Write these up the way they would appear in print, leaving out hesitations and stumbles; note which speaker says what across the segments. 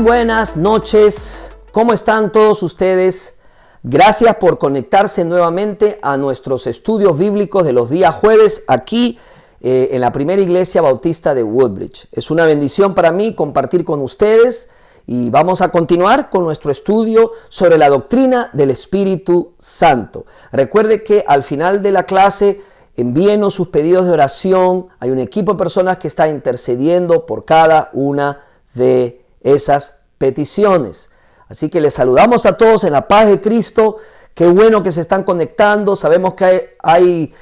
Speaker 1: buenas noches, ¿cómo están todos ustedes? Gracias por conectarse nuevamente a nuestros estudios bíblicos de los días jueves aquí en la Primera Iglesia Bautista de Woodbridge. Es una bendición para mí compartir con ustedes y vamos a continuar con nuestro estudio sobre la doctrina del Espíritu Santo. Recuerde que al final de la clase envíenos sus pedidos de oración. Hay un equipo de personas que está intercediendo por cada una de esas peticiones. Así que les saludamos a todos en la paz de Cristo. Qué bueno que se están conectando. Sabemos que hay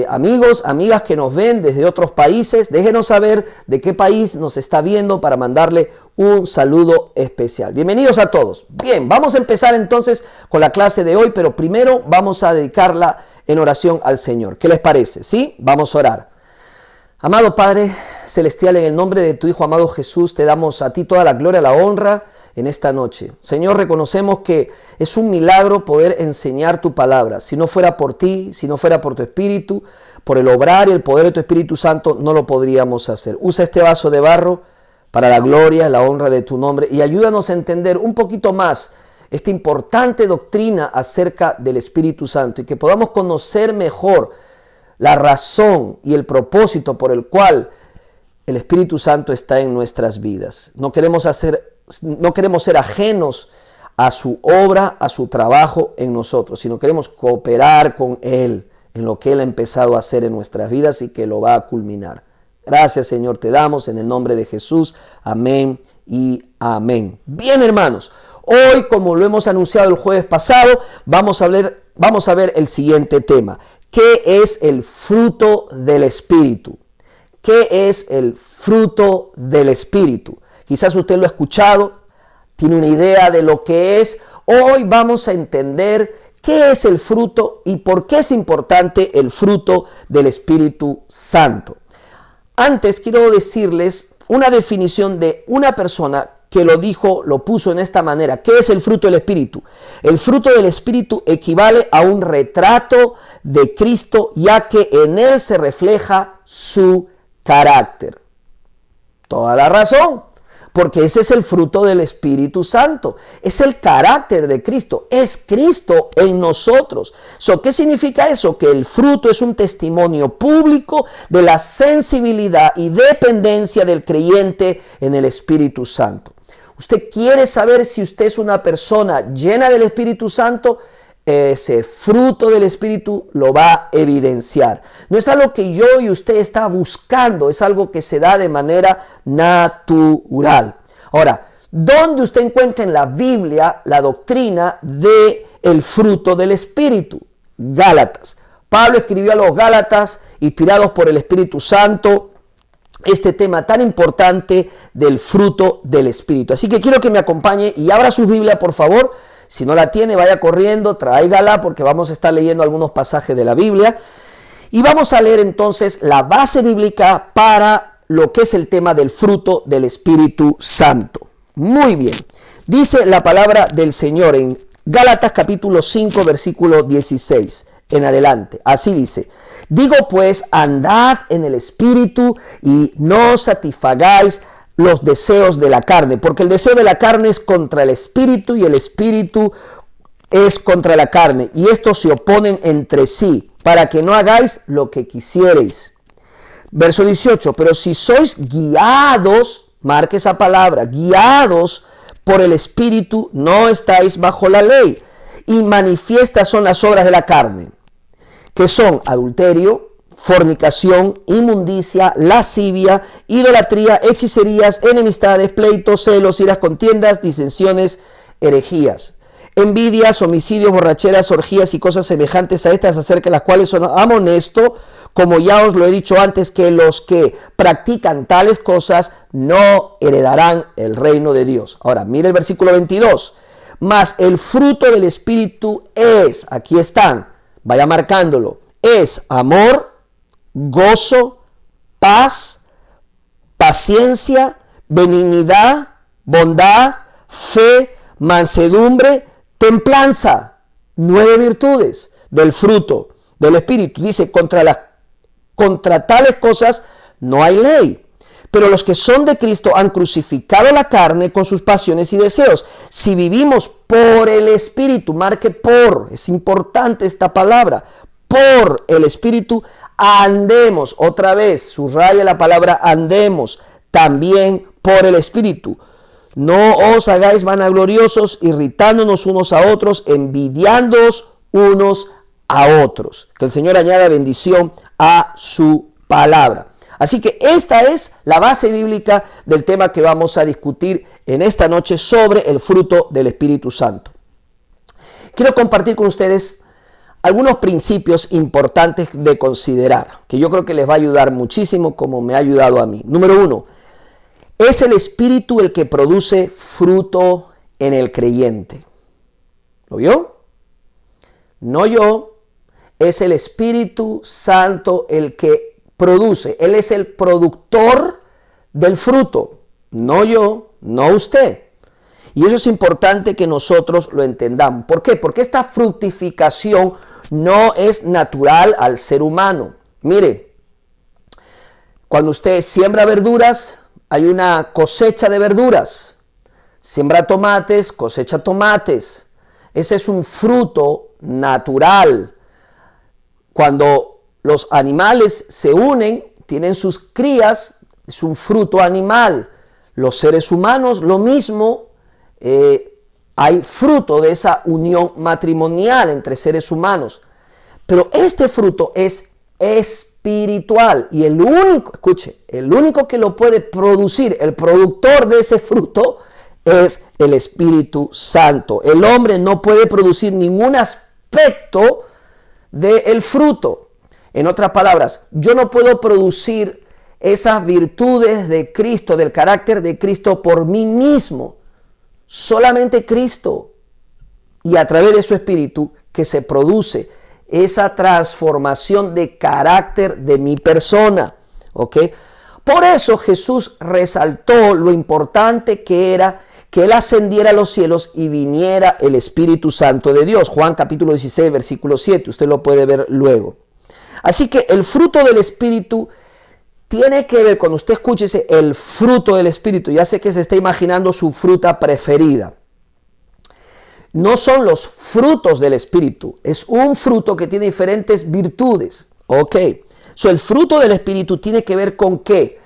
Speaker 1: amigos, amigas que nos ven desde otros países. Déjenos saber de qué país nos está viendo para mandarle un saludo especial. Bienvenidos a todos. Bien, vamos a empezar entonces con la clase de hoy, pero primero vamos a dedicarla en oración al Señor. ¿Qué les parece? ¿Sí? Vamos a orar. Amado Padre Celestial, en el nombre de tu Hijo amado Jesús, te damos a ti toda la gloria, la honra en esta noche. Señor, reconocemos que es un milagro poder enseñar tu palabra. Si no fuera por ti, si no fuera por tu Espíritu, por el obrar y el poder de tu Espíritu Santo, no lo podríamos hacer. Usa este vaso de barro para la gloria, la honra de tu nombre y ayúdanos a entender un poquito más esta importante doctrina acerca del Espíritu Santo y que podamos conocer mejor la razón y el propósito por el cual el Espíritu Santo está en nuestras vidas. No queremos ser ajenos a su obra, a su trabajo en nosotros, sino queremos cooperar con Él en lo que Él ha empezado a hacer en nuestras vidas y que lo va a culminar. Gracias, Señor, te damos en el nombre de Jesús. Amén y amén. Bien, hermanos, hoy, como lo hemos anunciado el jueves pasado, vamos a ver el siguiente tema. ¿Qué es el fruto del Espíritu? ¿Qué es el fruto del Espíritu? Quizás usted lo ha escuchado, tiene una idea de lo que es. Hoy vamos a entender qué es el fruto y por qué es importante el fruto del Espíritu Santo. Antes quiero decirles una definición de una persona que lo puso en esta manera. ¿Qué es el fruto del Espíritu? El fruto del Espíritu equivale a un retrato de Cristo, ya que en él se refleja su carácter. Toda la razón, porque ese es el fruto del Espíritu Santo. Es el carácter de Cristo. Es Cristo en nosotros. ¿Qué significa eso? Que el fruto es un testimonio público de la sensibilidad y dependencia del creyente en el Espíritu Santo. Usted quiere saber si usted es una persona llena del Espíritu Santo, ese fruto del Espíritu lo va a evidenciar. No es algo que yo y usted está buscando, es algo que se da de manera natural. Ahora, ¿dónde usted encuentra en la Biblia la doctrina del fruto del Espíritu? Gálatas. Pablo escribió a los Gálatas, inspirados por el Espíritu Santo, este tema tan importante del fruto del Espíritu. Así que quiero que me acompañe y abra su Biblia, por favor. Si no la tiene, vaya corriendo, tráigala, porque vamos a estar leyendo algunos pasajes de la Biblia. Y vamos a leer entonces la base bíblica para lo que es el tema del fruto del Espíritu Santo. Muy bien. Dice la palabra del Señor en Gálatas capítulo 5, versículo 16 en adelante. Así dice: digo pues, andad en el Espíritu y no satisfagáis los deseos de la carne, porque el deseo de la carne es contra el Espíritu y el Espíritu es contra la carne, y estos se oponen entre sí, para que no hagáis lo que quisiereis. Verso 18, pero si sois guiados, marque esa palabra, guiados por el Espíritu, no estáis bajo la ley, y manifiestas son las obras de la carne, que son adulterio, fornicación, inmundicia, lascivia, idolatría, hechicerías, enemistades, pleitos, celos, iras, contiendas, disensiones, herejías, envidias, homicidios, borracheras, orgías y cosas semejantes a estas, acerca de las cuales os amonesto, como ya os lo he dicho antes, que los que practican tales cosas no heredarán el reino de Dios. Ahora, mire el versículo 22. Mas el fruto del Espíritu es, aquí están, vaya marcándolo, es amor, gozo, paz, paciencia, benignidad, bondad, fe, mansedumbre, templanza. 9 virtudes del fruto del Espíritu. Dice, contra tales cosas no hay ley. Pero los que son de Cristo han crucificado la carne con sus pasiones y deseos. Si vivimos por el Espíritu, marque por, es importante esta palabra, por el Espíritu, andemos, otra vez, subraya la palabra andemos, también por el Espíritu. No os hagáis vanagloriosos, irritándonos unos a otros, envidiándoos unos a otros. Que el Señor añada bendición a su palabra. Así que esta es la base bíblica del tema que vamos a discutir en esta noche sobre el fruto del Espíritu Santo. Quiero compartir con ustedes algunos principios importantes de considerar, que yo creo que les va a ayudar muchísimo como me ha ayudado a mí. Número 1, es el Espíritu el que produce fruto en el creyente. ¿Lo vio? No yo, es el Espíritu Santo el que produce. Él es el productor del fruto, no yo, no usted. Y eso es importante que nosotros lo entendamos. ¿Por qué? Porque esta fructificación no es natural al ser humano. Mire, cuando usted siembra verduras, hay una cosecha de verduras. Siembra tomates, cosecha tomates. Ese es un fruto natural. Cuando los animales se unen, tienen sus crías, es un fruto animal. Los seres humanos, lo mismo, hay fruto de esa unión matrimonial entre seres humanos. Pero este fruto es espiritual y el único, escuche, el único que lo puede producir, el productor de ese fruto, es el Espíritu Santo. El hombre no puede producir ningún aspecto del fruto. En otras palabras, yo no puedo producir esas virtudes de Cristo, del carácter de Cristo por mí mismo. Solamente Cristo y a través de su Espíritu que se produce esa transformación de carácter de mi persona. ¿Ok? Por eso Jesús resaltó lo importante que era que Él ascendiera a los cielos y viniera el Espíritu Santo de Dios. Juan capítulo 16, versículo 7. Usted lo puede ver luego. Así que el fruto del Espíritu tiene que ver, cuando usted escuche el fruto del Espíritu, ya sé que se está imaginando su fruta preferida. No son los frutos del Espíritu, es un fruto que tiene diferentes virtudes. Ok, el fruto del Espíritu tiene que ver con ¿qué?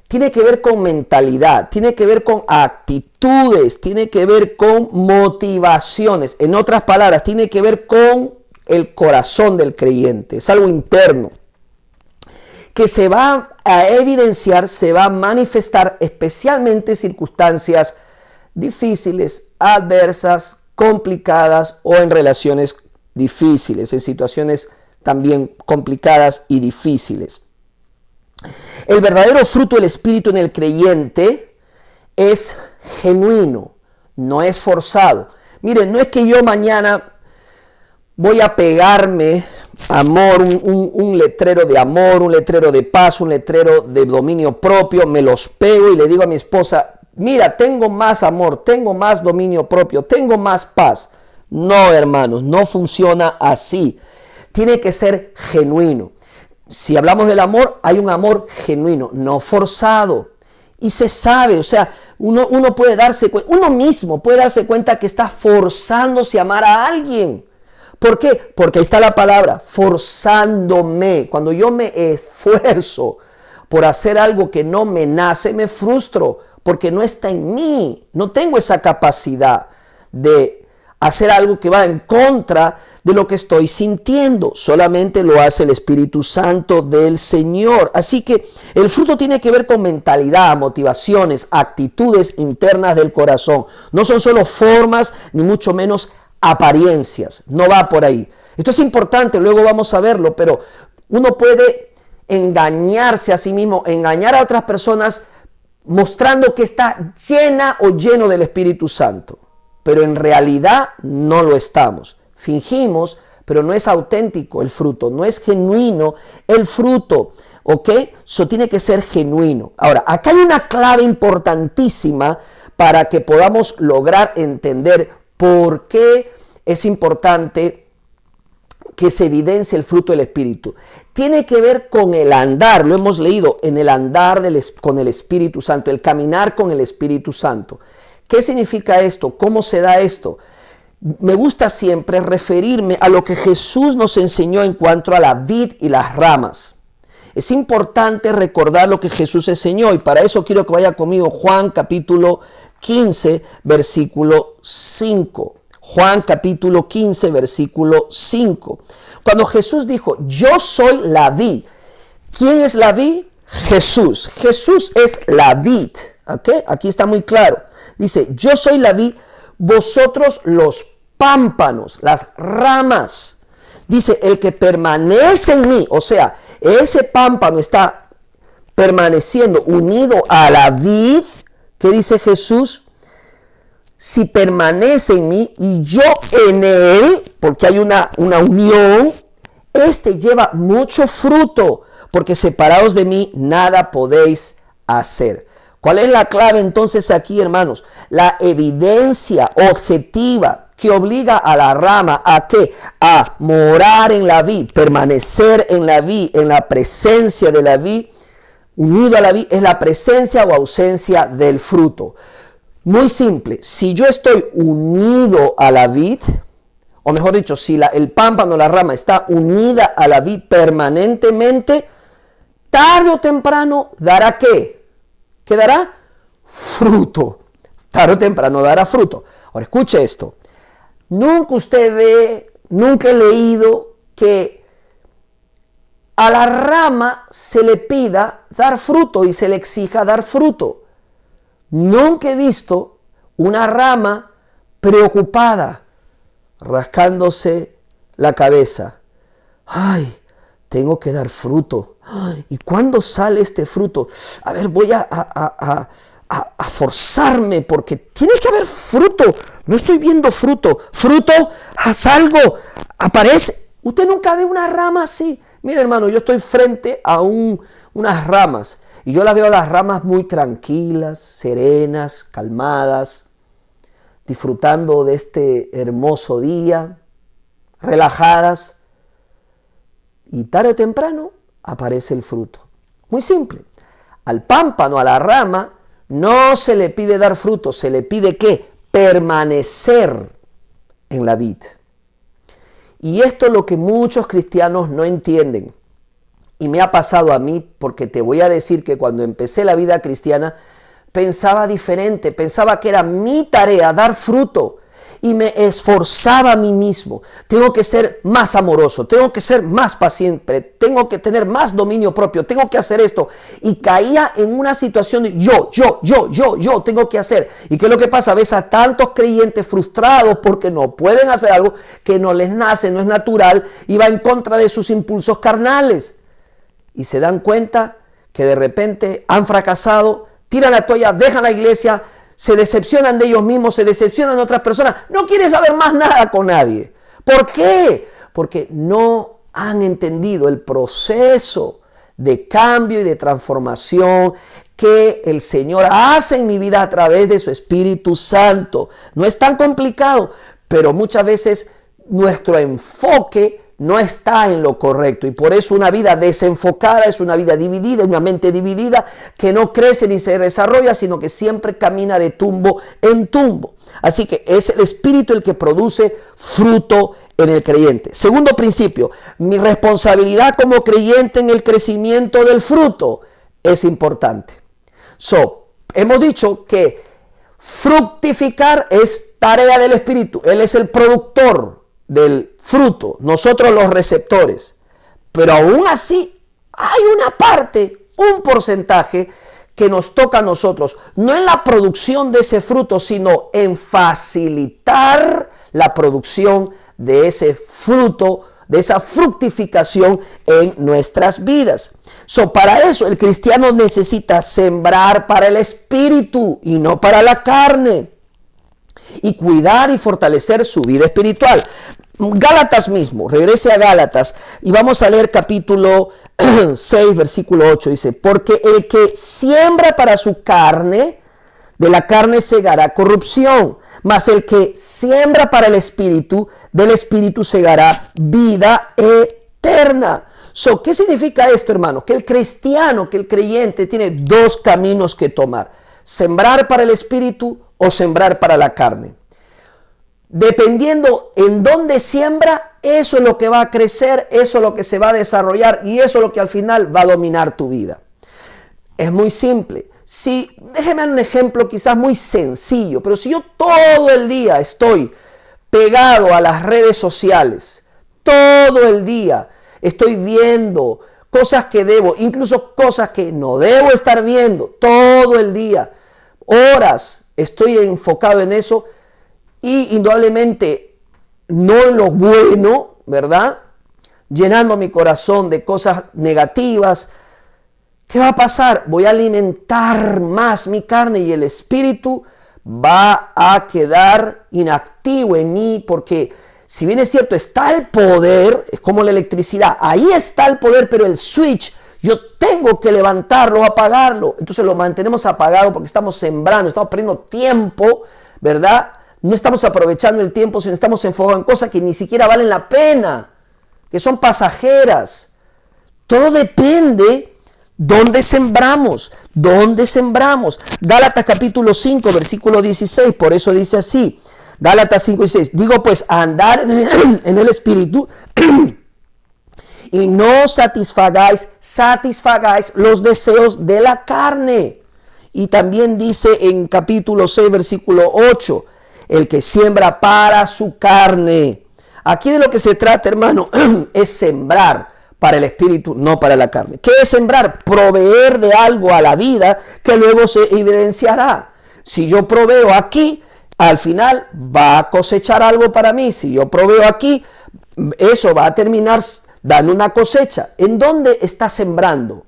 Speaker 1: Tiene que ver con mentalidad, tiene que ver con actitudes, tiene que ver con motivaciones. En otras palabras, tiene que ver con el corazón del creyente. Es algo interno que se va a evidenciar, se va a manifestar especialmente en circunstancias difíciles, adversas, complicadas o en relaciones difíciles, en situaciones también complicadas y difíciles. El verdadero fruto del Espíritu en el creyente es genuino, no es forzado. Miren, no es que yo mañana voy a pegarme amor, un letrero de amor, un letrero de paz, un letrero de dominio propio, me los pego y le digo a mi esposa, mira, tengo más amor, tengo más dominio propio, tengo más paz. No, hermanos, no funciona así. Tiene que ser genuino. Si hablamos del amor, hay un amor genuino, no forzado. Y se sabe, o sea, uno puede darse cuenta, uno mismo puede darse cuenta que está forzándose a amar a alguien. ¿Por qué? Porque ahí está la palabra, forzándome. Cuando yo me esfuerzo por hacer algo que no me nace, me frustro, porque no está en mí. No tengo esa capacidad de hacer algo que va en contra de lo que estoy sintiendo. Solamente lo hace el Espíritu Santo del Señor. Así que el fruto tiene que ver con mentalidad, motivaciones, actitudes internas del corazón. No son solo formas, ni mucho menos apariencias. No va por ahí. Esto es importante, luego vamos a verlo, pero uno puede engañarse a sí mismo, engañar a otras personas mostrando que está llena o lleno del Espíritu Santo. Pero en realidad no lo estamos. Fingimos, pero no es auténtico el fruto, no es genuino el fruto, ¿ok? Eso tiene que ser genuino. Ahora, acá hay una clave importantísima para que podamos lograr entender por qué es importante que se evidencia el fruto del Espíritu. Tiene que ver con el andar, lo hemos leído, en el andar con el Espíritu Santo, el caminar con el Espíritu Santo. ¿Qué significa esto? ¿Cómo se da esto? Me gusta siempre referirme a lo que Jesús nos enseñó en cuanto a la vid y las ramas. Es importante recordar lo que Jesús enseñó y para eso quiero que vaya conmigo Juan capítulo 15, versículo 5. Juan capítulo 15, versículo 5. Cuando Jesús dijo, yo soy la vid. ¿Quién es la vid? Jesús. Jesús es la vid. ¿Okay? Aquí está muy claro. Dice, yo soy la vid, vosotros los pámpanos, las ramas. Dice, el que permanece en mí, o sea, ese pámpano está permaneciendo unido a la vid. ¿Qué dice Jesús? Si permanece en mí y yo en él, porque hay una unión, este lleva mucho fruto, porque separados de mí nada podéis hacer. ¿Cuál es la clave entonces aquí, hermanos? La evidencia objetiva que obliga a la rama a ¿qué? A morar en la vid, permanecer en la vid, en la presencia de la vid, unido a la vid, es la presencia o ausencia del fruto. Muy simple, si yo estoy unido a la vid, o mejor dicho, si el pámpano, la rama está unida a la vid permanentemente, tarde o temprano dará ¿qué? ¿Qué dará? Fruto. Tarde o temprano dará fruto. Ahora escuche esto. Nunca he leído que a la rama se le pida dar fruto y se le exija dar fruto. Nunca he visto una rama preocupada, rascándose la cabeza. Ay, tengo que dar fruto. Ay, ¿y cuándo sale este fruto? A ver, voy a forzarme porque tiene que haber fruto. No estoy viendo fruto. Fruto, haz algo, aparece. Usted nunca ve una rama así. Mire, hermano, yo estoy frente a unas ramas y yo las veo las ramas muy tranquilas, serenas, calmadas, disfrutando de este hermoso día, relajadas. Y tarde o temprano aparece el fruto. Muy simple. Al pámpano, a la rama, no se le pide dar fruto, se le pide ¿qué? Permanecer en la vid. Y esto es lo que muchos cristianos no entienden. Y me ha pasado a mí, porque te voy a decir que cuando empecé la vida cristiana, pensaba diferente, pensaba que era mi tarea dar fruto. Y me esforzaba a mí mismo. Tengo que ser más amoroso, tengo que ser más paciente, tengo que tener más dominio propio, tengo que hacer esto. Y caía en una situación de yo tengo que hacer. ¿Y qué es lo que pasa? Ves a tantos creyentes frustrados porque no pueden hacer algo que no les nace, no es natural y va en contra de sus impulsos carnales. Y se dan cuenta que de repente han fracasado, tiran la toalla, dejan la iglesia, se decepcionan de ellos mismos, se decepcionan de otras personas, no quieren saber más nada con nadie. ¿Por qué? Porque no han entendido el proceso de cambio y de transformación que el Señor hace en mi vida a través de su Espíritu Santo. No es tan complicado, pero muchas veces nuestro enfoque no está en lo correcto y por eso una vida desenfocada es una vida dividida, una mente dividida que no crece ni se desarrolla, sino que siempre camina de tumbo en tumbo. Así que es el Espíritu el que produce fruto en el creyente. Segundo principio, mi responsabilidad como creyente en el crecimiento del fruto es importante. Hemos dicho que fructificar es tarea del Espíritu. Él es el productor del fruto, nosotros los receptores, pero aún así hay una parte, un porcentaje que nos toca a nosotros, no en la producción de ese fruto, sino en facilitar la producción de ese fruto, de esa fructificación en nuestras vidas. Para eso el cristiano necesita sembrar para el espíritu y no para la carne, y cuidar y fortalecer su vida espiritual. Gálatas mismo, regrese a Gálatas y vamos a leer capítulo 6, versículo 8. Dice, porque el que siembra para su carne, de la carne segará corrupción, Mas el que siembra para el Espíritu, del Espíritu segará vida eterna. ¿Qué significa esto, hermano? Que el cristiano, que el creyente tiene dos caminos que tomar. Sembrar para el Espíritu o sembrar para la carne. Dependiendo en dónde siembra, eso es lo que va a crecer, eso es lo que se va a desarrollar y eso es lo que al final va a dominar tu vida. Es muy simple. Déjeme dar un ejemplo quizás muy sencillo, pero si yo todo el día estoy pegado a las redes sociales, todo el día estoy viendo cosas que debo, incluso cosas que no debo estar viendo, todo el día, horas estoy enfocado en eso y indudablemente no en lo bueno, ¿verdad? Llenando mi corazón de cosas negativas. ¿Qué va a pasar? Voy a alimentar más mi carne y el espíritu va a quedar inactivo en mí, porque si bien es cierto, está el poder, es como la electricidad, ahí está el poder, pero el switch, yo tengo que levantarlo, apagarlo. Entonces lo mantenemos apagado porque estamos sembrando, estamos perdiendo tiempo, ¿verdad? No estamos aprovechando el tiempo, sino estamos enfocados en cosas que ni siquiera valen la pena, que son pasajeras. Todo depende ¿dónde sembramos? ¿Dónde sembramos? Gálatas capítulo 5, versículo 16, por eso dice así. Gálatas 5 y 6. Digo pues, andar en el Espíritu y no satisfagáis los deseos de la carne. Y también dice en capítulo 6, versículo 8, el que siembra para su carne. Aquí de lo que se trata, hermano, es sembrar para el espíritu, no para la carne. ¿Qué es sembrar? Proveer de algo a la vida que luego se evidenciará. Si yo proveo aquí, al final va a cosechar algo para mí. Si yo proveo aquí, eso va a terminar dando una cosecha. ¿En dónde está sembrando?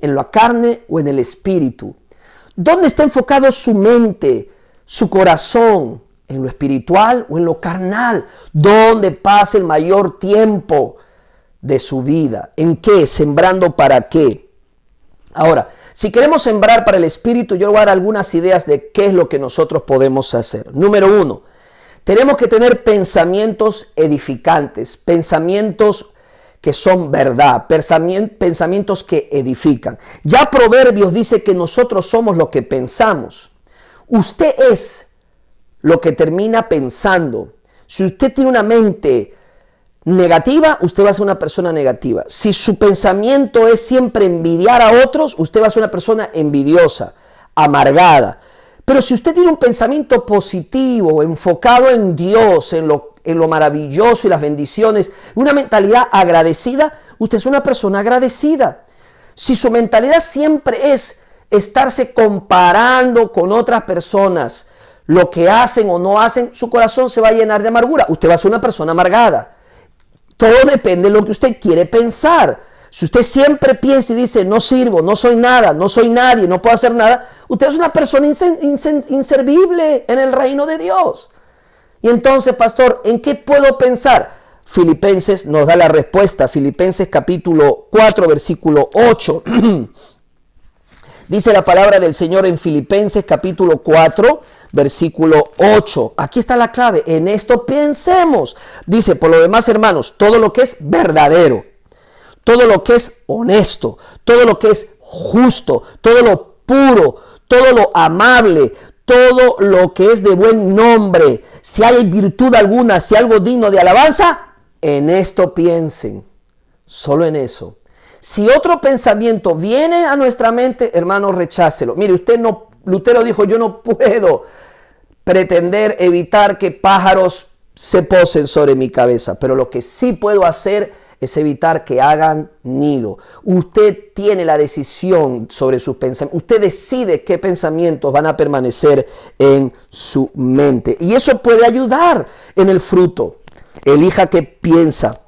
Speaker 1: ¿En la carne o en el espíritu? ¿Dónde está enfocado su mente, su corazón? ¿En lo espiritual o en lo carnal? ¿Dónde pasa el mayor tiempo de su vida? ¿En qué? ¿Sembrando para qué? Ahora, si queremos sembrar para el espíritu, yo voy a dar algunas ideas de qué es lo que nosotros podemos hacer. Número 1, tenemos que tener pensamientos edificantes, pensamientos que son verdad, pensamientos que edifican. Ya Proverbios dice que nosotros somos lo que pensamos. Usted es lo que termina pensando. Si usted tiene una mente negativa, usted va a ser una persona negativa. Si su pensamiento es siempre envidiar a otros, usted va a ser una persona envidiosa, amargada. Pero si usted tiene un pensamiento positivo, enfocado en Dios, en lo maravilloso y las bendiciones, una mentalidad agradecida, usted es una persona agradecida. Si su mentalidad siempre es estarse comparando con otras personas, lo que hacen o no hacen, su corazón se va a llenar de amargura. Usted va a ser una persona amargada. Todo depende de lo que usted quiere pensar. Si usted siempre piensa y dice, no sirvo, no soy nada, no soy nadie, no puedo hacer nada, usted es una persona inservible en el reino de Dios. Y entonces, pastor, ¿en qué puedo pensar? Filipenses nos da la respuesta. Filipenses capítulo 4, versículo 8. Dice la palabra del Señor en Filipenses capítulo 4, versículo 8. Aquí está la clave. En esto pensemos. Dice, por lo demás, hermanos, todo lo que es verdadero, todo lo que es honesto, todo lo que es justo, todo lo puro, todo lo amable, todo lo que es de buen nombre, si hay virtud alguna, si algo digno de alabanza, en esto piensen. Solo en eso. Si otro pensamiento viene a nuestra mente, hermano, rechácelo. Mire, Lutero dijo, yo no puedo pretender evitar que pájaros se posen sobre mi cabeza, pero lo que sí puedo hacer es evitar que hagan nido. Usted tiene la decisión sobre sus pensamientos. Usted decide qué pensamientos van a permanecer en su mente. Y eso puede ayudar en el fruto. Elija qué piensa.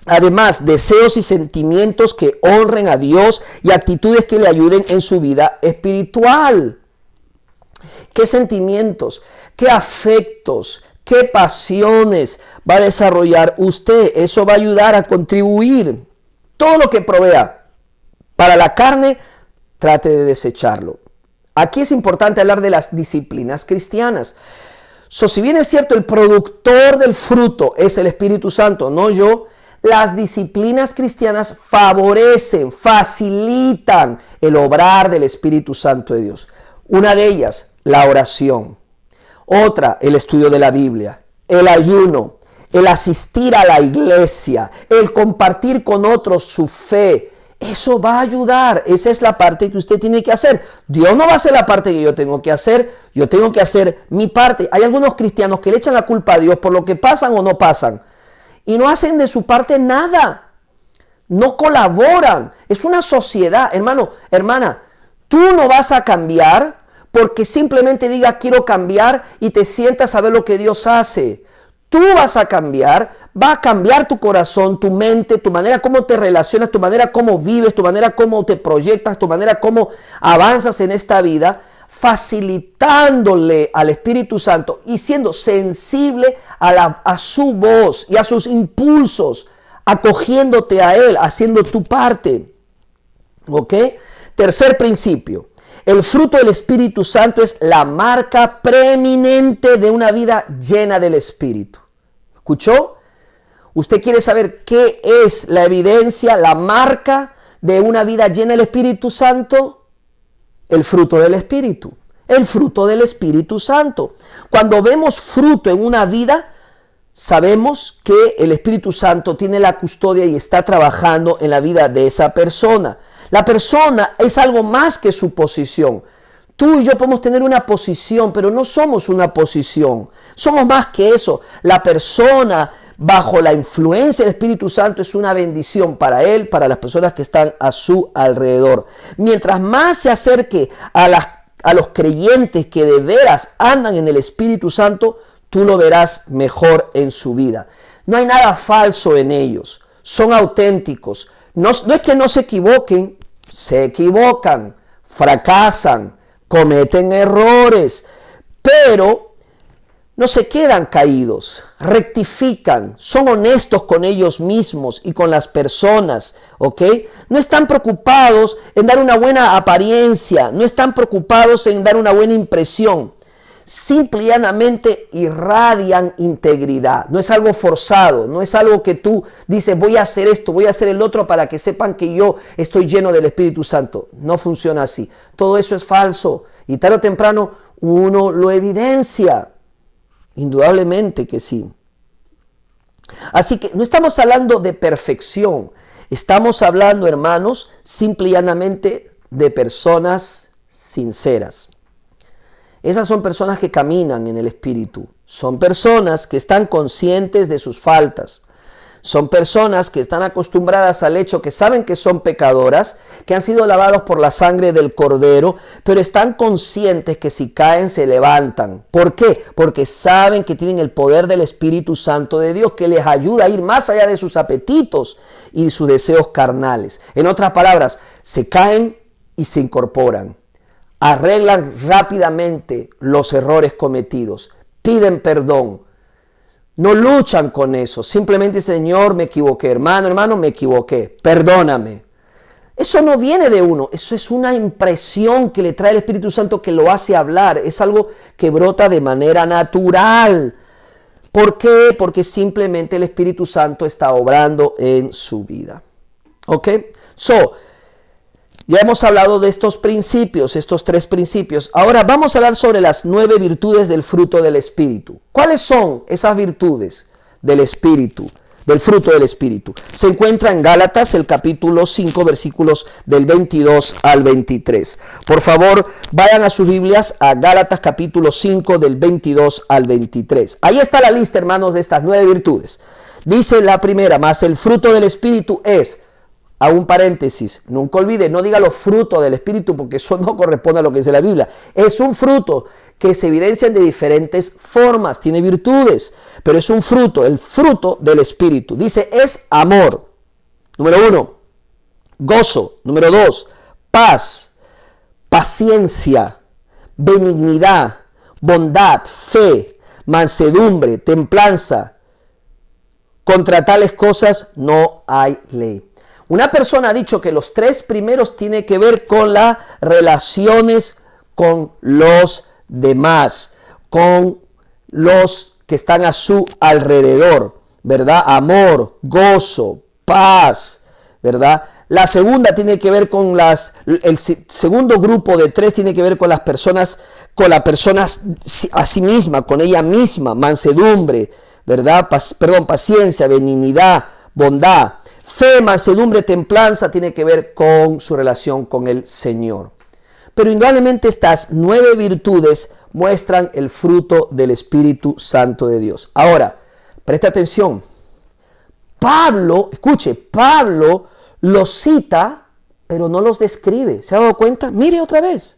Speaker 1: Además, deseos y sentimientos que honren a Dios y actitudes que le ayuden en su vida espiritual. ¿Qué sentimientos? ¿Qué afectos? ¿Qué pasiones va a desarrollar usted? Eso va a ayudar a contribuir. Todo lo que provea para la carne, trate de desecharlo. Aquí es importante hablar de las disciplinas cristianas. Si bien es cierto, el productor del fruto es el Espíritu Santo, no yo, las disciplinas cristianas favorecen, facilitan el obrar del Espíritu Santo de Dios. Una de ellas, la oración. Otra, el estudio de la Biblia, el ayuno, el asistir a la iglesia, el compartir con otros su fe. Eso va a ayudar. Esa es la parte que usted tiene que hacer. Dios no va a hacer la parte que yo tengo que hacer. Yo tengo que hacer mi parte. Hay algunos cristianos que le echan la culpa a Dios por lo que pasan o no pasan. Y no hacen de su parte nada. No colaboran. Es una sociedad. Hermano, hermana, tú no vas a cambiar porque simplemente digas quiero cambiar y te sientas a ver lo que Dios hace. Tú vas a cambiar, va a cambiar tu corazón, tu mente, tu manera como te relacionas, tu manera como vives, tu manera como te proyectas, tu manera como avanzas en esta vida, facilitándole al Espíritu Santo y siendo sensible a su voz y a sus impulsos, acogiéndote a Él, haciendo tu parte. ¿Ok? Tercer principio. El fruto del Espíritu Santo es la marca preeminente de una vida llena del Espíritu. ¿Escuchó? ¿Usted quiere saber qué es la evidencia, la marca de una vida llena del Espíritu Santo? El fruto del Espíritu. El fruto del Espíritu Santo. Cuando vemos fruto en una vida, sabemos que el Espíritu Santo tiene la custodia y está trabajando en la vida de esa persona. La persona es algo más que su posición. Tú y yo podemos tener una posición, pero no somos una posición. Somos más que eso. La persona bajo la influencia del Espíritu Santo es una bendición para él, para las personas que están a su alrededor. Mientras más se acerque a los creyentes que de veras andan en el Espíritu Santo, tú lo verás mejor en su vida. No hay nada falso en ellos. Son auténticos. No es que no se equivoquen, se equivocan, fracasan, cometen errores, pero no se quedan caídos, rectifican, son honestos con ellos mismos y con las personas, ¿ok? No están preocupados en dar una buena apariencia, no están preocupados en dar una buena impresión. Simple y llanamente irradian integridad. No es algo forzado, no es algo que tú dices voy a hacer esto, voy a hacer el otro para que sepan que yo estoy lleno del Espíritu Santo. No funciona así. Todo eso es falso y tarde o temprano uno lo evidencia. Indudablemente que sí. Así que no estamos hablando de perfección. Estamos hablando, hermanos, simple y llanamente de personas sinceras. Esas son personas que caminan en el Espíritu. Son personas que están conscientes de sus faltas. Son personas que están acostumbradas al hecho que saben que son pecadoras, que han sido lavados por la sangre del Cordero, pero están conscientes que si caen se levantan. ¿Por qué? Porque saben que tienen el poder del Espíritu Santo de Dios que les ayuda a ir más allá de sus apetitos y sus deseos carnales. En otras palabras, se caen y se incorporan. Arreglan rápidamente los errores cometidos, piden perdón, no luchan con eso, simplemente Señor, me equivoqué, hermano, me equivoqué, perdóname. Eso no viene de uno, eso es una impresión que le trae el Espíritu Santo que lo hace hablar, es algo que brota de manera natural. ¿Por qué? Porque simplemente el Espíritu Santo está obrando en su vida. ¿Ok? Ya hemos hablado de estos principios, estos 3 principios. Ahora vamos a hablar sobre las 9 virtudes del fruto del Espíritu. ¿Cuáles son esas virtudes del Espíritu, del fruto del Espíritu? Se encuentra en Gálatas, el capítulo 5, versículos del 22 al 23. Por favor, vayan a sus Biblias a Gálatas capítulo 5, del 22 al 23. Ahí está la lista, hermanos, de estas 9 virtudes. Dice la primera, más el fruto del Espíritu es... A un paréntesis, nunca olvide, no diga los frutos del Espíritu porque eso no corresponde a lo que dice la Biblia. Es un fruto que se evidencian de diferentes formas, tiene virtudes, pero es un fruto, el fruto del Espíritu. Dice, es amor, número 1, gozo, número 2, paz, paciencia, benignidad, bondad, fe, mansedumbre, templanza. Contra tales cosas no hay ley. Una persona ha dicho que los 3 primeros tienen que ver con las relaciones con los demás, con los que están a su alrededor, ¿verdad? Amor, gozo, paz, ¿verdad? La segunda tiene que ver con el segundo grupo de 3 tiene que ver con las personas, con la persona a sí misma, con ella misma, mansedumbre, ¿verdad? Paciencia, benignidad, bondad. Fe, mansedumbre, templanza tiene que ver con su relación con el Señor. Pero indudablemente estas 9 virtudes muestran el fruto del Espíritu Santo de Dios. Ahora, presta atención. Pablo los cita, pero no los describe. ¿Se ha dado cuenta? Mire otra vez.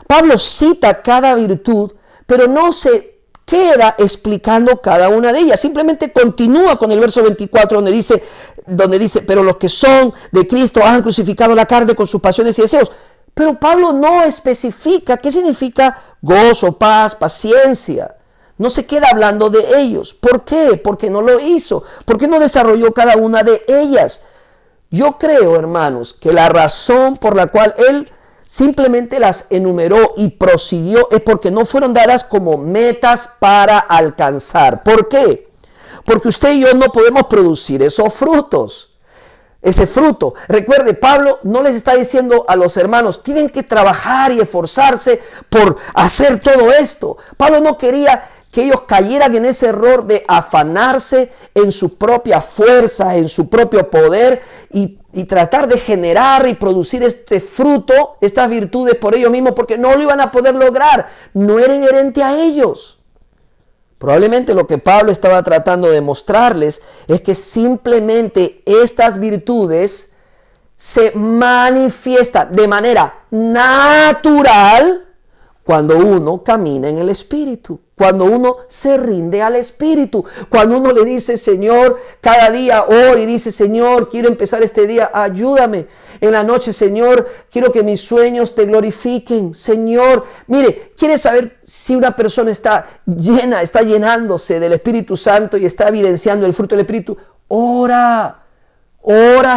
Speaker 1: Pablo cita cada virtud, pero no se queda explicando cada una de ellas. Simplemente continúa con el verso 24 donde dice, pero los que son de Cristo han crucificado la carne con sus pasiones y deseos. Pero Pablo no especifica qué significa gozo, paz, paciencia. No se queda hablando de ellos. ¿Por qué? Porque no lo hizo. ¿Por qué no desarrolló cada una de ellas? Yo creo, hermanos, que la razón por la cual él simplemente las enumeró y prosiguió es porque no fueron dadas como metas para alcanzar. ¿Por qué? Porque usted y yo no podemos producir esos frutos. Ese fruto. Recuerde, Pablo no les está diciendo a los hermanos, tienen que trabajar y esforzarse por hacer todo esto. Pablo no quería que ellos cayeran en ese error de afanarse en su propia fuerza, en su propio poder y tratar de generar y producir este fruto, estas virtudes por ellos mismos, porque no lo iban a poder lograr. No era inherente a ellos. Probablemente lo que Pablo estaba tratando de mostrarles es que simplemente estas virtudes se manifiestan de manera natural cuando uno camina en el Espíritu, cuando uno se rinde al Espíritu, cuando uno le dice, Señor, cada día ora y dice, Señor, quiero empezar este día, ayúdame. En la noche, Señor, quiero que mis sueños te glorifiquen. Señor, mire, ¿quieres saber si una persona está llenándose del Espíritu Santo y está evidenciando el fruto del Espíritu? Ora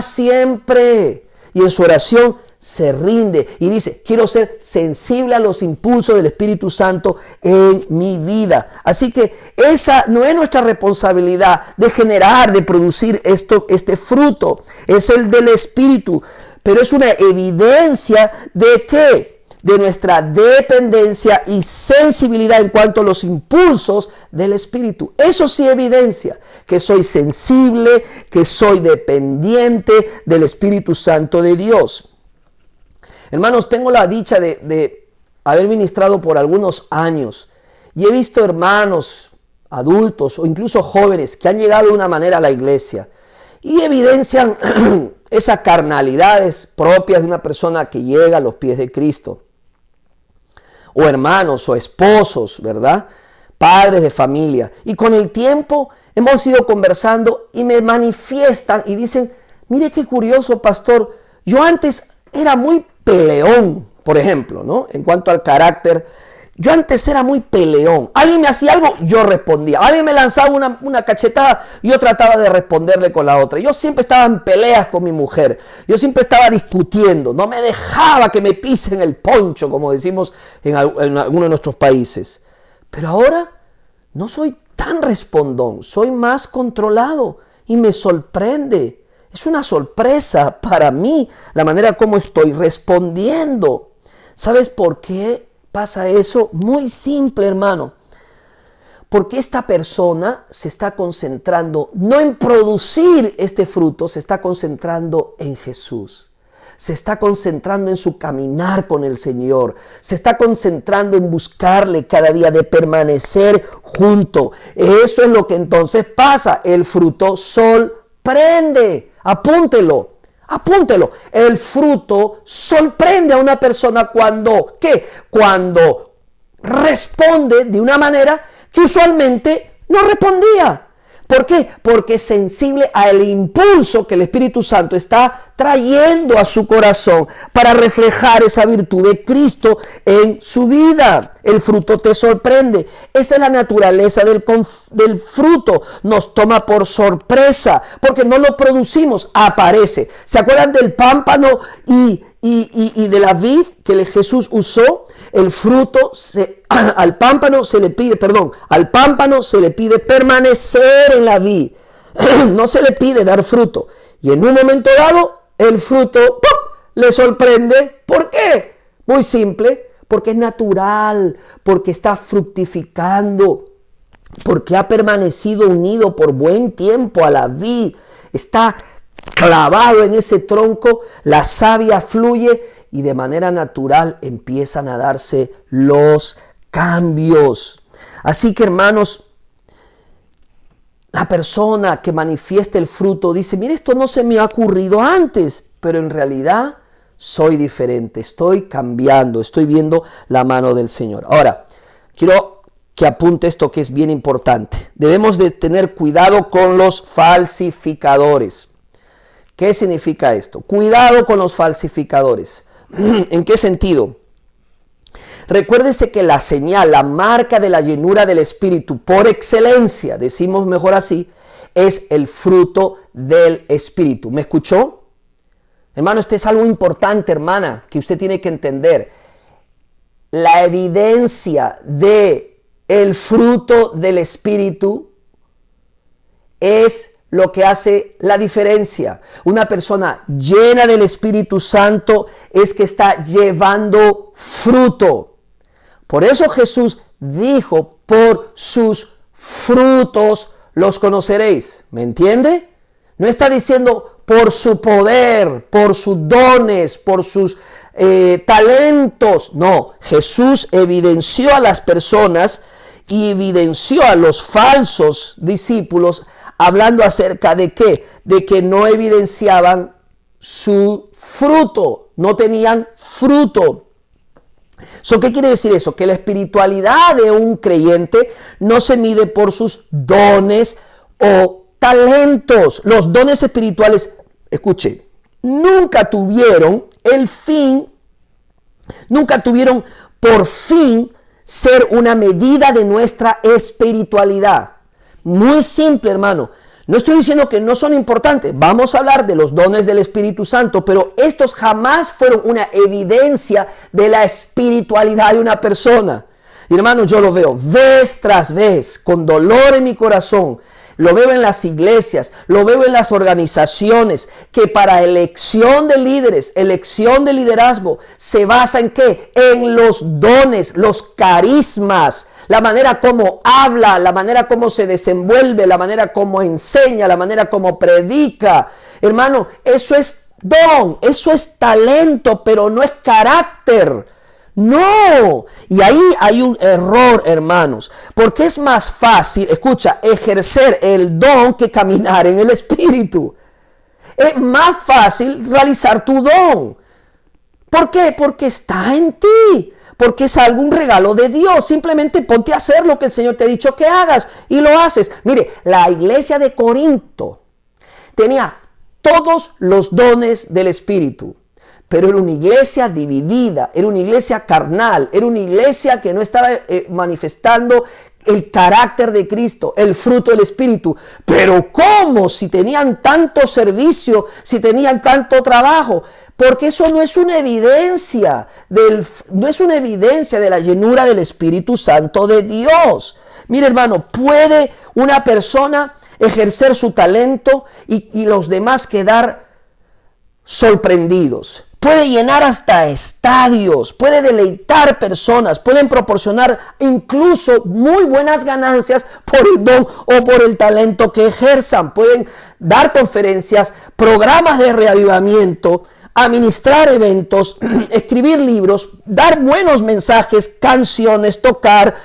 Speaker 1: siempre. Y en su oración se rinde y dice, quiero ser sensible a los impulsos del Espíritu Santo en mi vida. Así que esa no es nuestra responsabilidad de generar, de producir este fruto. Es el del Espíritu. Pero es una evidencia de ¿qué? De nuestra dependencia y sensibilidad en cuanto a los impulsos del Espíritu. Eso sí evidencia que soy sensible, que soy dependiente del Espíritu Santo de Dios. Hermanos, tengo la dicha de haber ministrado por algunos años y he visto hermanos, adultos o incluso jóvenes que han llegado de una manera a la iglesia y evidencian esas carnalidades propias de una persona que llega a los pies de Cristo. O hermanos o esposos, ¿verdad? Padres de familia. Y con el tiempo hemos ido conversando y me manifiestan y dicen, mire qué curioso, pastor, yo antes era muy peleón, por ejemplo, ¿no? En cuanto al carácter, yo antes era muy peleón. Alguien me hacía algo, yo respondía. Alguien me lanzaba una cachetada, yo trataba de responderle con la otra. Yo siempre estaba en peleas con mi mujer. Yo siempre estaba discutiendo. No me dejaba que me pisen el poncho, como decimos en algunos de nuestros países. Pero ahora no soy tan respondón, soy más controlado y me sorprende. Es una sorpresa para mí la manera como estoy respondiendo. ¿Sabes por qué pasa eso? Muy simple, hermano. Porque esta persona se está concentrando no en producir este fruto, se está concentrando en Jesús. Se está concentrando en su caminar con el Señor. Se está concentrando en buscarle cada día, de permanecer junto. Eso es lo que entonces pasa. El fruto sorprende. Apúntelo. El fruto sorprende a una persona cuando, ¿qué? Cuando responde de una manera que usualmente no respondía. ¿Por qué? Porque es sensible al impulso que el Espíritu Santo está trayendo a su corazón para reflejar esa virtud de Cristo en su vida. El fruto te sorprende. Esa es la naturaleza del fruto. Nos toma por sorpresa porque no lo producimos. Aparece. ¿Se acuerdan del pámpano y de la vid que Jesús usó? El fruto al pámpano se le pide permanecer en la vid. No se le pide dar fruto. Y en un momento dado, el fruto ¡pum!, le sorprende. ¿Por qué? Muy simple, porque es natural, porque está fructificando, porque ha permanecido unido por buen tiempo a la vid. Está clavado en ese tronco, la savia fluye y de manera natural empiezan a darse los cambios. Así que, hermanos, la persona que manifiesta el fruto dice, mire, esto no se me ha ocurrido antes, pero en realidad soy diferente, estoy cambiando, estoy viendo la mano del Señor. Ahora, quiero que apunte esto que es bien importante. Debemos de tener cuidado con los falsificadores. ¿Qué significa esto? Cuidado con los falsificadores. ¿En qué sentido? Recuérdese que la señal, la marca de la llenura del Espíritu por excelencia, decimos mejor así, es el fruto del Espíritu. ¿Me escuchó? Hermano, este es algo importante, hermana, que usted tiene que entender. La evidencia de el fruto del Espíritu es lo que hace la diferencia. Una persona llena del Espíritu Santo es que está llevando fruto. Por eso Jesús dijo, por sus frutos los conoceréis. ¿Me entiende? No está diciendo por su poder, por sus dones, por sus talentos. No, Jesús evidenció a las personas y evidenció a los falsos discípulos hablando acerca de qué, de que no evidenciaban su fruto, no tenían fruto. ¿Qué quiere decir eso? Que la espiritualidad de un creyente no se mide por sus dones o talentos. Los dones espirituales, escuche, nunca tuvieron por fin ser una medida de nuestra espiritualidad. Muy simple, hermano. No estoy diciendo que no son importantes. Vamos a hablar de los dones del Espíritu Santo, pero estos jamás fueron una evidencia de la espiritualidad de una persona. Y hermano, yo lo veo vez tras vez, con dolor en mi corazón. Lo veo en las iglesias, lo veo en las organizaciones, que para elección de líderes, elección de liderazgo, se basa en ¿qué? En los dones, los carismas, la manera como habla, la manera como se desenvuelve, la manera como enseña, la manera como predica. Hermano, eso es don, eso es talento, pero no es carácter. No, y ahí hay un error, hermanos, porque es más fácil, escucha, ejercer el don que caminar en el Espíritu. Es más fácil realizar tu don. ¿Por qué? Porque está en ti, porque es algún regalo de Dios. Simplemente ponte a hacer lo que el Señor te ha dicho que hagas y lo haces. Mire, la iglesia de Corinto tenía todos los dones del Espíritu. Pero era una iglesia dividida, era una iglesia carnal, era una iglesia que no estaba manifestando el carácter de Cristo, el fruto del Espíritu. Pero ¿cómo? Si tenían tanto servicio, si tenían tanto trabajo, porque eso no es una evidencia de la llenura del Espíritu Santo de Dios. Mire, hermano, ¿puede una persona ejercer su talento y los demás quedar sorprendidos? Puede llenar hasta estadios, puede deleitar personas, pueden proporcionar incluso muy buenas ganancias por el don o por el talento que ejerzan. Pueden dar conferencias, programas de reavivamiento, administrar eventos, escribir libros, dar buenos mensajes, canciones, tocar.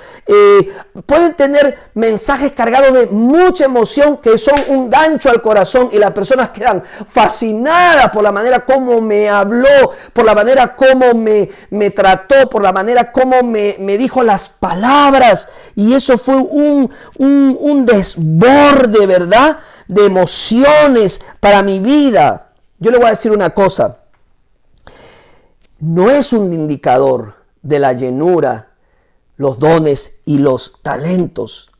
Speaker 1: Pueden tener mensajes cargados de mucha emoción que son un gancho al corazón y las personas quedan fascinadas por la manera como me habló, por la manera como me trató, por la manera como me dijo las palabras. Y eso fue un desborde, ¿verdad?, de emociones para mi vida. Yo le voy a decir una cosa. No es un indicador de la llenura, los dones y los talentos.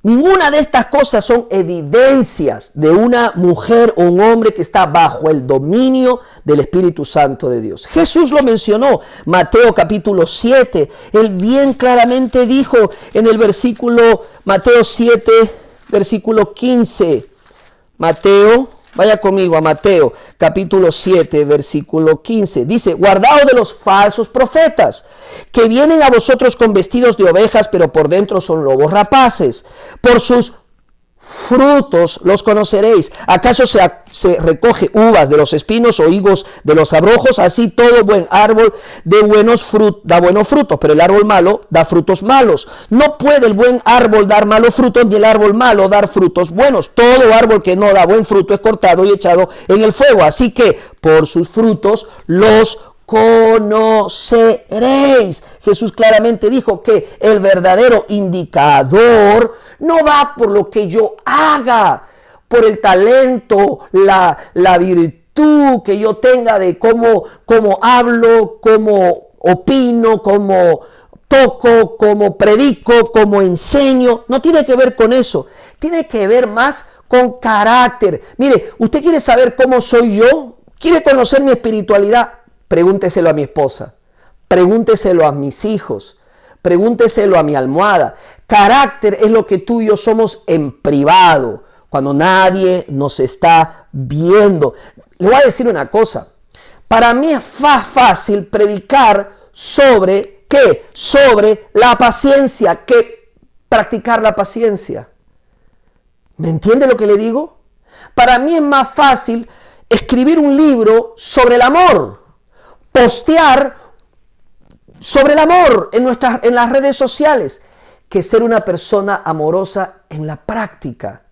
Speaker 1: Ninguna de estas cosas son evidencias de una mujer o un hombre que está bajo el dominio del Espíritu Santo de Dios. Jesús lo mencionó, Mateo capítulo 7. Él bien claramente dijo en el versículo, Mateo 7, versículo 15. Mateo, vaya conmigo a Mateo capítulo 7, versículo 15. Dice, guardaos de los falsos profetas, que vienen a vosotros con vestidos de ovejas, pero por dentro son lobos rapaces. Por sus frutos los conoceréis. ¿Acaso se recoge uvas de los espinos o higos de los abrojos? Así todo buen árbol da buenos frutos, pero el árbol malo da frutos malos. No puede el buen árbol dar malos frutos, ni el árbol malo dar frutos buenos. Todo árbol que no da buen fruto es cortado y echado en el fuego. Así que por sus frutos los conoceréis. Jesús claramente dijo que el verdadero indicador no va por lo que yo haga, por el talento, la virtud que yo tenga de cómo hablo, cómo opino, cómo toco, cómo predico, cómo enseño. No tiene que ver con eso. Tiene que ver más con carácter. Mire, ¿usted quiere saber cómo soy yo? ¿Quiere conocer mi espiritualidad? Pregúnteselo a mi esposa, pregúnteselo a mis hijos, pregúnteselo a mi almohada. Carácter es lo que tú y yo somos en privado, cuando nadie nos está viendo. Le voy a decir una cosa, para mí es fácil predicar sobre ¿qué? Sobre la paciencia, que practicar la paciencia. ¿Me entiende lo que le digo? Para mí es más fácil escribir un libro sobre el amor, postear sobre el amor en las redes sociales, que ser una persona amorosa en la práctica.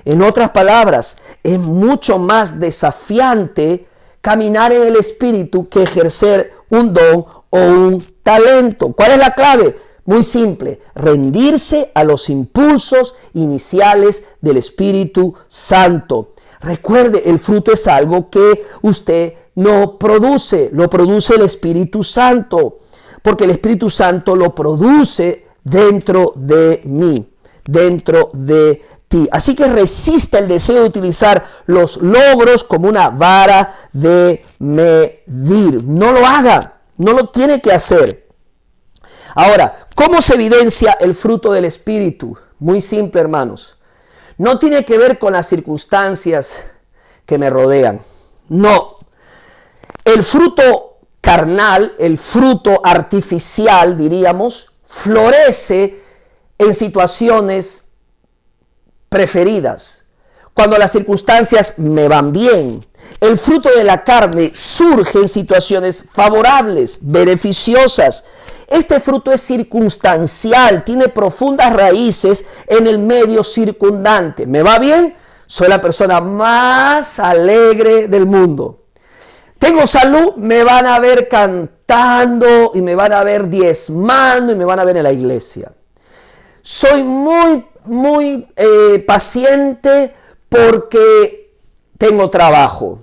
Speaker 1: En otras palabras, es mucho más desafiante caminar en el Espíritu que ejercer un don o un talento. ¿Cuál es la clave? Muy simple, rendirse a los impulsos iniciales del Espíritu Santo. Recuerde, el fruto es algo que usted no produce, lo produce el Espíritu Santo, porque el Espíritu Santo lo produce dentro de mí, dentro de ti. Así que resista el deseo de utilizar los logros como una vara de medir. No lo haga, no lo tiene que hacer. Ahora, ¿cómo se evidencia el fruto del Espíritu? Muy simple, hermanos. No tiene que ver con las circunstancias que me rodean. No. El fruto carnal, el fruto artificial, diríamos, florece en situaciones preferidas, cuando las circunstancias me van bien. El fruto de la carne surge en situaciones favorables, beneficiosas. Este fruto es circunstancial, tiene profundas raíces en el medio circundante. ¿Me va bien? Soy la persona más alegre del mundo. Tengo salud, me van a ver cantando y me van a ver diezmando y me van a ver en la iglesia. Soy muy paciente porque tengo trabajo.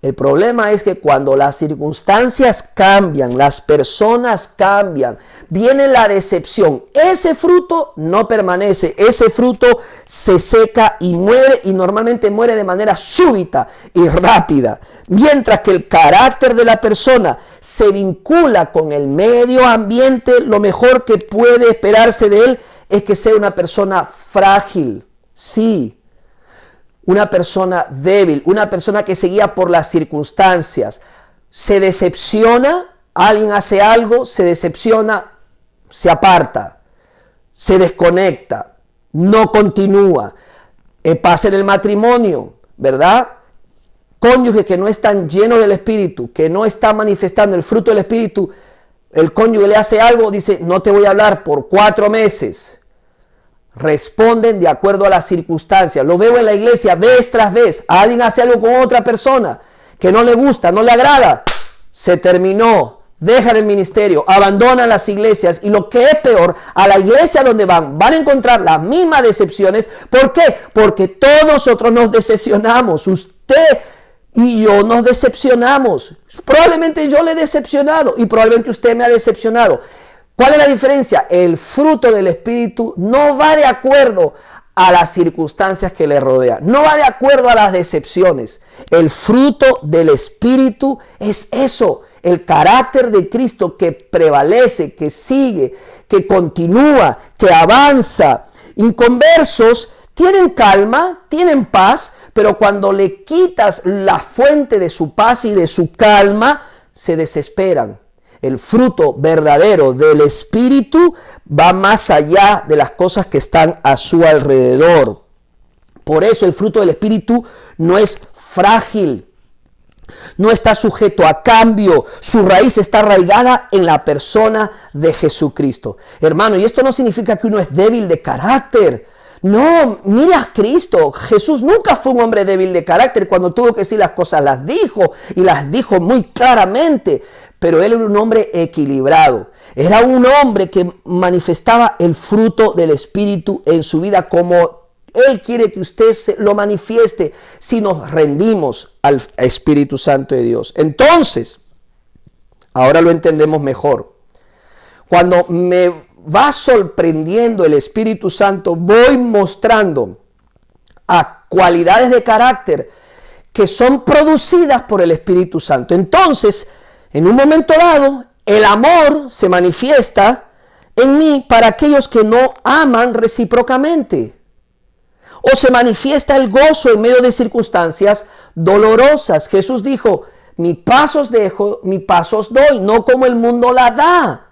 Speaker 1: El problema es que cuando las circunstancias cambian, las personas cambian, viene la decepción. Ese fruto no permanece, ese fruto se seca y muere, y normalmente muere de manera súbita y rápida. Mientras que el carácter de la persona se vincula con el medio ambiente, lo mejor que puede esperarse de él es que sea una persona frágil, sí. Una persona débil, una persona que se guía por las circunstancias. Se decepciona, alguien hace algo, se decepciona, se aparta, se desconecta, no continúa. Pasa en el matrimonio, ¿verdad? Cónyuges que no están llenos del Espíritu, que no están manifestando el fruto del Espíritu, el cónyuge le hace algo, dice, no te voy a hablar por 4 meses. Responden de acuerdo a las circunstancias. Lo veo en la iglesia vez tras vez. Alguien hace algo con otra persona que no le gusta, no le agrada. Se terminó. Dejan el ministerio, abandonan las iglesias. Y lo que es peor, a la iglesia donde van a encontrar las mismas decepciones. ¿Por qué? Porque todos nosotros nos decepcionamos. Usted y yo nos decepcionamos. Probablemente yo le he decepcionado y probablemente usted me ha decepcionado. ¿Cuál es la diferencia? El fruto del Espíritu no va de acuerdo a las circunstancias que le rodean, no va de acuerdo a las decepciones. El fruto del Espíritu es eso, el carácter de Cristo que prevalece, que sigue, que continúa, que avanza. Inconversos tienen calma, tienen paz, pero cuando le quitas la fuente de su paz y de su calma, se desesperan. El fruto verdadero del Espíritu va más allá de las cosas que están a su alrededor. Por eso el fruto del Espíritu no es frágil, no está sujeto a cambio, su raíz está arraigada en la persona de Jesucristo. Hermano, y esto no significa que uno es débil de carácter. No, mira a Cristo. Jesús nunca fue un hombre débil de carácter. Cuando tuvo que decir las cosas las dijo, y las dijo muy claramente. Pero él era un hombre equilibrado. Era un hombre que manifestaba el fruto del Espíritu en su vida como Él quiere que usted lo manifieste si nos rendimos al Espíritu Santo de Dios. Entonces, ahora lo entendemos mejor. Cuando me va sorprendiendo el Espíritu Santo, voy mostrando a cualidades de carácter que son producidas por el Espíritu Santo. Entonces, en un momento dado, el amor se manifiesta en mí para aquellos que no aman recíprocamente. O se manifiesta el gozo en medio de circunstancias dolorosas. Jesús dijo, mi paz os dejo, mi paz os doy, no como el mundo la da.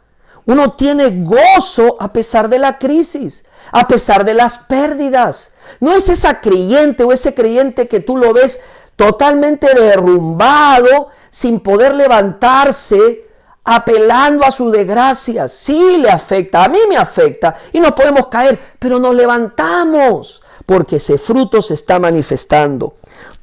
Speaker 1: Uno tiene gozo a pesar de la crisis, a pesar de las pérdidas. No es esa creyente o ese creyente que tú lo ves totalmente derrumbado, sin poder levantarse, apelando a su desgracia. Sí le afecta, a mí me afecta y nos podemos caer, pero nos levantamos porque ese fruto se está manifestando.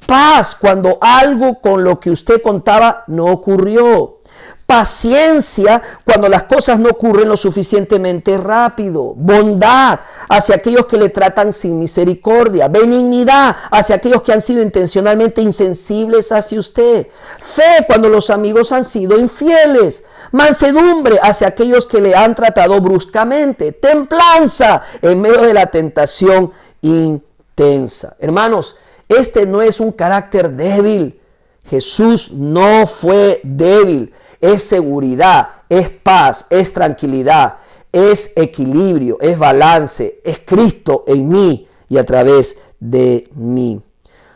Speaker 1: Paz cuando algo con lo que usted contaba no ocurrió. Paciencia cuando las cosas no ocurren lo suficientemente rápido. Bondad hacia aquellos que le tratan sin misericordia. Benignidad hacia aquellos que han sido intencionalmente insensibles hacia usted. Fe cuando los amigos han sido infieles. Mansedumbre hacia aquellos que le han tratado bruscamente. Templanza en medio de la tentación intensa. Hermanos, este no es un carácter débil. Jesús no fue débil. Es seguridad, es paz, es tranquilidad, es equilibrio, es balance, es Cristo en mí y a través de mí.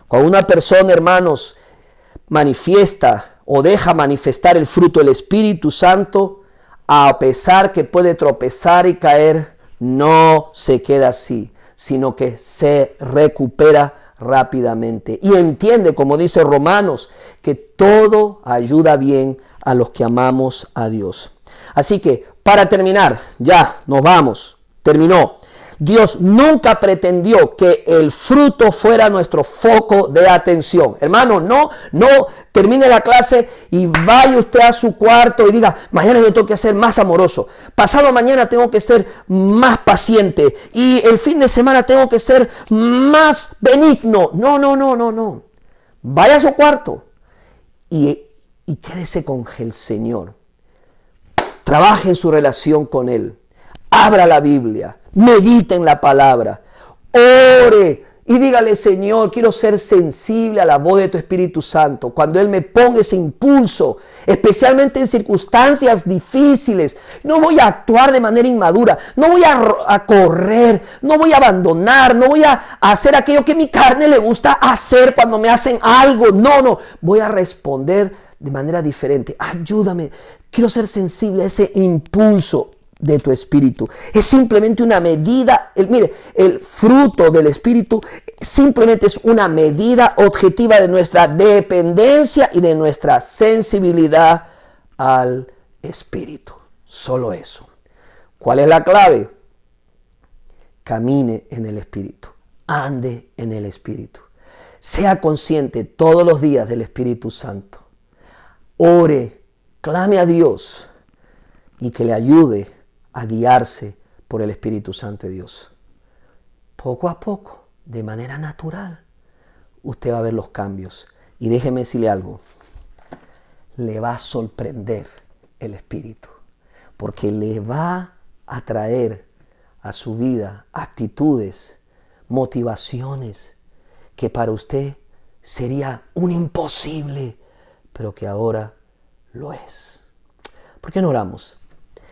Speaker 1: Cuando una persona, hermanos, manifiesta o deja manifestar el fruto del Espíritu Santo, a pesar que puede tropezar y caer, no se queda así, sino que se recupera rápidamente y entiende, como dice Romanos, que todo ayuda bien a los que amamos a Dios. Así que, para terminar, ya nos vamos, terminó. Dios nunca pretendió que el fruto fuera nuestro foco de atención. Hermano, no termine la clase y vaya usted a su cuarto y diga, mañana yo tengo que ser más amoroso, pasado mañana tengo que ser más paciente y el fin de semana tengo que ser más benigno. No. Vaya a su cuarto y quédese con el Señor. Trabaje en su relación con Él. Abra la Biblia, medite en la palabra, ore y dígale, Señor, quiero ser sensible a la voz de tu Espíritu Santo. Cuando Él me ponga ese impulso, especialmente en circunstancias difíciles, no voy a actuar de manera inmadura, no voy a correr, no voy a abandonar, no voy a hacer aquello que mi carne le gusta hacer cuando me hacen algo. No, voy a responder de manera diferente. Ayúdame, quiero ser sensible a ese impulso de tu Espíritu. Es simplemente una medida, el fruto del Espíritu simplemente es una medida objetiva de nuestra dependencia y de nuestra sensibilidad al Espíritu. Solo eso. ¿Cuál es la clave? Camine en el Espíritu, ande en el Espíritu, sea consciente todos los días del Espíritu Santo, ore, clame a Dios y que le ayude a guiarse por el Espíritu Santo de Dios. Poco a poco, de manera natural, usted va a ver los cambios. Y déjeme decirle algo, le va a sorprender el Espíritu. porque le va a traer a su vida actitudes, motivaciones que para usted sería un imposible, pero que ahora lo es. ¿Por qué no oramos?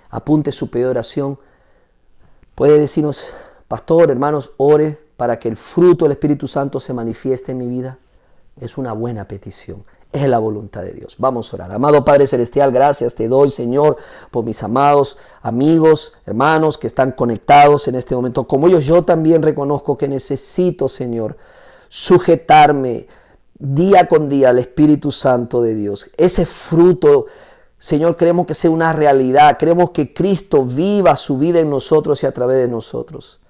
Speaker 1: Apunte su pedido de oración. Puede decirnos, pastor, hermanos, ore para que el fruto del Espíritu Santo se manifieste en mi vida. Es una buena petición. Es la voluntad de Dios. Vamos a orar. Amado Padre Celestial, gracias te doy, Señor, por mis amados amigos, hermanos que están conectados en este momento. Como ellos, yo también reconozco que necesito, Señor, sujetarme día con día al Espíritu Santo de Dios. Ese fruto, Señor, queremos que sea una realidad. Queremos que Cristo viva su vida en nosotros y a través de nosotros.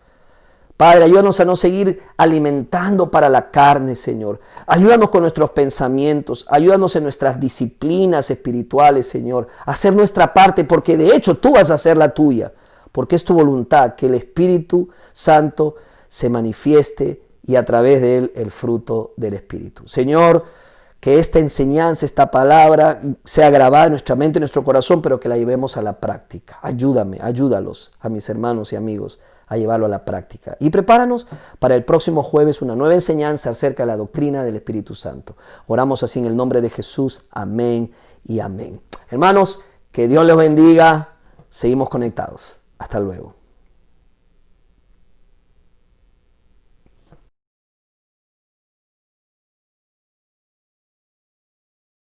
Speaker 1: Padre, ayúdanos a no seguir alimentando para la carne, Señor. Ayúdanos con nuestros pensamientos. Ayúdanos en nuestras disciplinas espirituales, Señor. A hacer nuestra parte, porque de hecho tú vas a hacer la tuya. Porque es tu voluntad que el Espíritu Santo se manifieste y a través de él el fruto del Espíritu. Señor, que esta enseñanza, esta palabra sea grabada en nuestra mente, en nuestro corazón, pero que la llevemos a la práctica. Ayúdame, ayúdalos a mis hermanos y amigos a llevarlo a la práctica. Y prepáranos para el próximo jueves una nueva enseñanza acerca de la doctrina del Espíritu Santo. Oramos así en el nombre de Jesús. Amén y amén. Hermanos, que Dios les bendiga. Seguimos conectados. Hasta luego.